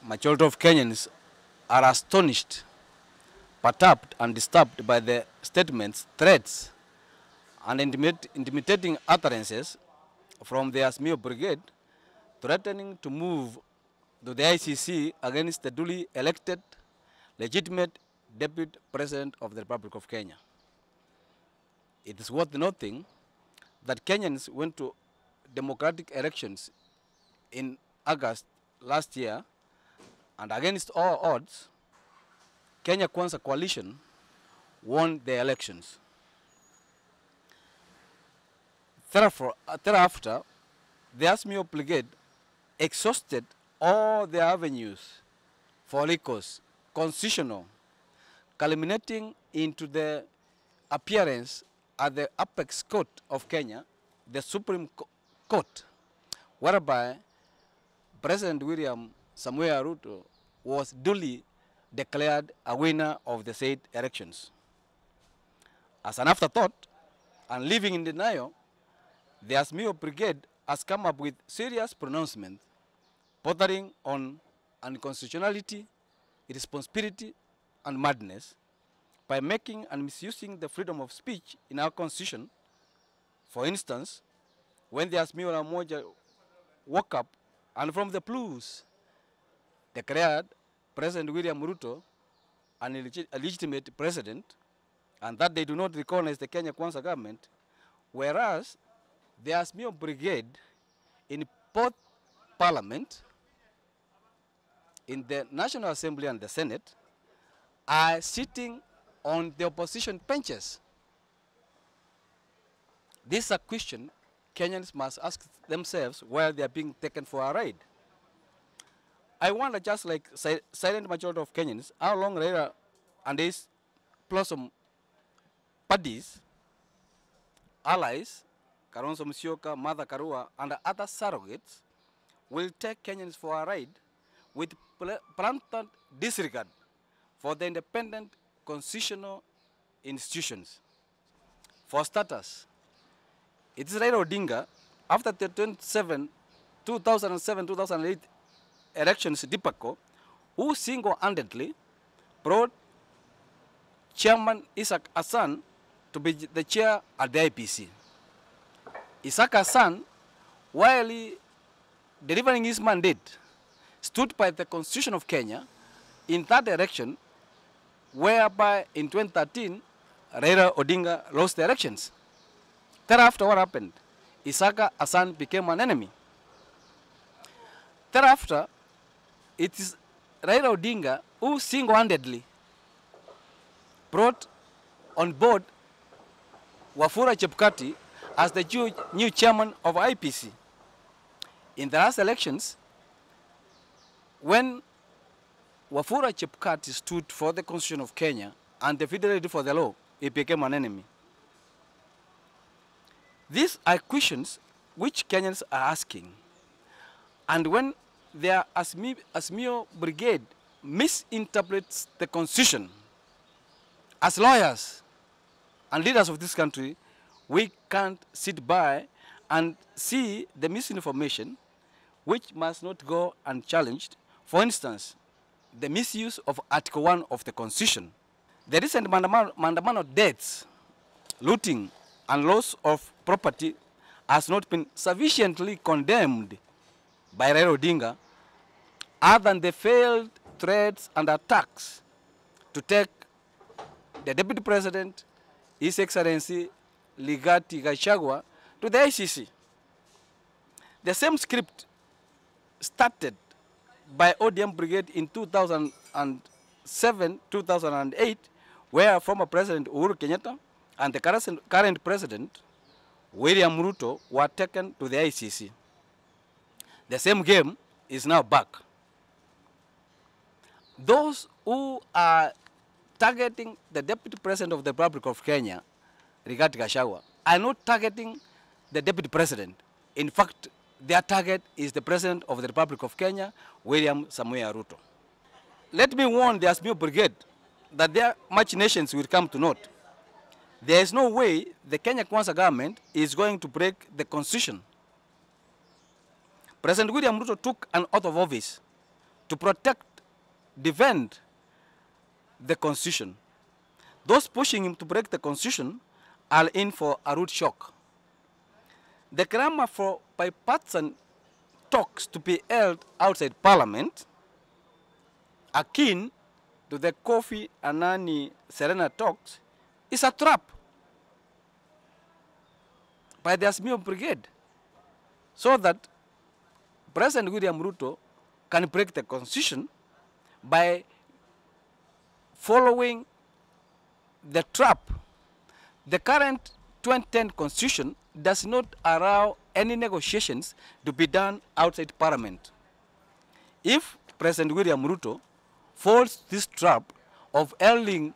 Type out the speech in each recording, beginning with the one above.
majority of Kenyans are astonished, perturbed and disturbed by the statements, threats and intimidating utterances from the Azimio Brigade threatening to move to the ICC against the duly elected, legitimate Deputy President of the Republic of Kenya. It is worth noting that Kenyans went to democratic elections in August last year, and against all odds, Kenya Kwanza coalition won the elections. Thereafter, the Azimio Brigade exhausted all the avenues for recourse, constitutional, culminating into the appearance at the apex court of Kenya, the Supreme Court, whereby President William Samuel Ruto was duly declared a winner of the said elections. As an afterthought, and living in denial, the Azimio Brigade has come up with serious pronouncements bordering on unconstitutionality, irresponsibility, and madness by making and misusing the freedom of speech in our constitution. For instance, when the Azimio la Umoja woke up and from the blues declared President William Ruto an illegitimate president, and that they do not recognize the Kenya Kwanza government, whereas the Azimio Brigade in both Parliament, in the National Assembly and the Senate, are sitting on the opposition benches. This is a question Kenyans must ask themselves while they are being taken for a ride. I wonder, just like silent majority of Kenyans, how long Raila and his blossom buddies, allies, Kalonzo Musyoka, Martha Karua, and other surrogates will take Kenyans for a ride with blatant disregard for the independent constitutional institutions. For starters, it is Raila Odinga, after the 2007-2008 elections debacle, who single-handedly brought Chairman Isaac Hassan to be the chair at the IPC. Isaac Hassan, while delivering his mandate, stood by the Constitution of Kenya in that election, whereby in 2013, Raila Odinga lost the elections. Thereafter, what happened? Isaac Hassan became an enemy. Thereafter, it is Raila Odinga who single-handedly brought on board Wafula Chebukati as the new chairman of IPC. In the last elections, when Wafula Chebukati stood for the Constitution of Kenya and the Fidelity for the Law, he became an enemy. These are questions which Kenyans are asking. And when their Azimio Brigade misinterprets the Constitution, as lawyers and leaders of this country, we can't sit by and see the misinformation which must not go unchallenged. For instance, the misuse of Article 1 of the Constitution. The recent Mandamano deaths, looting, and loss of property has not been sufficiently condemned by Raila Odinga, other than the failed threats and attacks to take the Deputy President, His Excellency Ligati Gachagua, to the ICC. The same script started by ODM Brigade in 2007-2008, where former President Uhuru Kenyatta and the current President William Ruto were taken to the ICC. The same game is now back. Those who are targeting the Deputy President of the Republic of Kenya, Rigathi Gachagua, are not targeting the Deputy President. In fact, their target is the President of the Republic of Kenya, William Samuel Ruto. Let me warn the Azimio Brigade that their machinations will come to naught. There is no way the Kenya Kwanza government is going to break the Constitution. President William Ruto took an oath of office to protect, defend the Constitution. Those pushing him to break the Constitution are in for a rude shock. The clamor for bipartisan talks to be held outside Parliament, akin to the Kofi Annan Serena talks, is a trap by the Azimio Brigade, so that President William Ruto can break the Constitution by following the trap. The current 2010 Constitution does not allow any negotiations to be done outside Parliament. If President William Ruto falls this trap of holding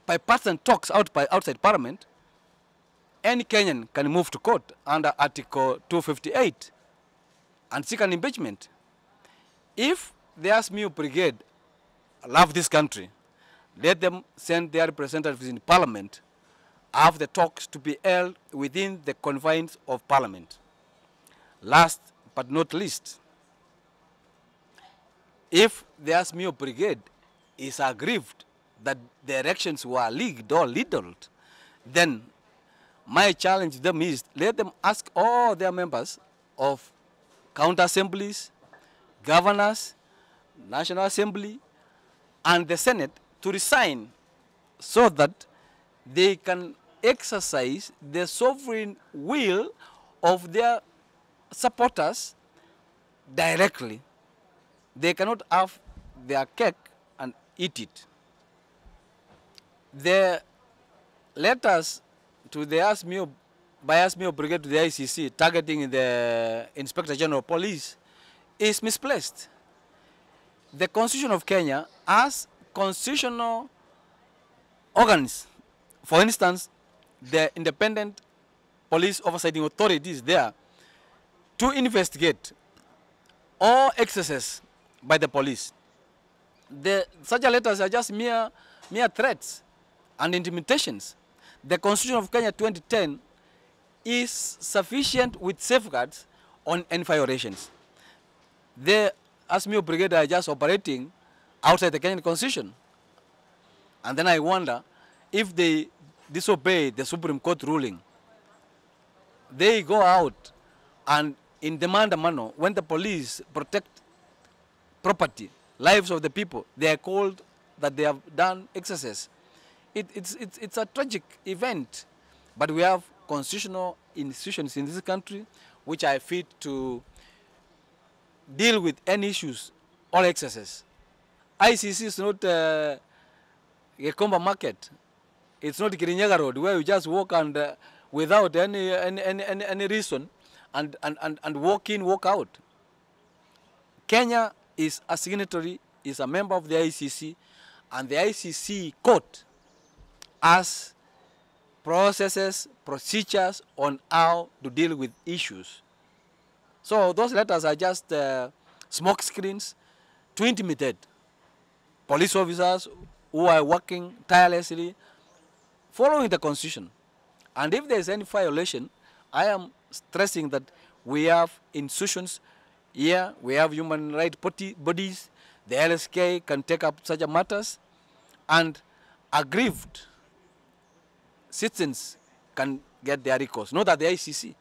bipartisan talks outside Parliament, any Kenyan can move to court under Article 258 and seek an impeachment. If the Azimio Brigade love this country, let them send their representatives in Parliament, have the talks to be held within the confines of Parliament. Last but not least, if the Azimio Brigade is aggrieved that the elections were leaked or lidled, then my challenge to them is let them ask all their members of county assemblies, governors, National Assembly, and the Senate to resign so that they can exercise the sovereign will of their supporters directly. They cannot have their cake and eat it. The letters to the Azimio Brigade to the ICC targeting the Inspector General of Police is misplaced. The Constitution of Kenya has constitutional organs. For instance, the Independent Police Oversighting Authority is there to investigate all excesses by the police. Such letters are just mere threats and intimidations. The Constitution of Kenya 2010 is sufficient with safeguards on any violations. The Azimio Brigade are just operating outside the Kenyan Constitution. And then I wonder if they disobey the Supreme Court ruling. They go out and in demand manner, when the police protect property, lives of the people, they are called that they have done excesses. It's a tragic event, but we have constitutional institutions in this country which are fit to deal with any issues or excesses. ICC is not a Komba market. It's not Kirinyaga Road where you just walk and without any reason and walk in, walk out. Kenya is a signatory, is a member of the ICC, and the ICC court has processes, procedures on how to deal with issues. So those letters are just smoke screens to intimidate police officers who are working tirelessly following the Constitution. And if there is any violation, I am stressing that we have institutions here, we have human rights bodies, the LSK can take up such matters, and aggrieved citizens can get their recourse, not at the ICC.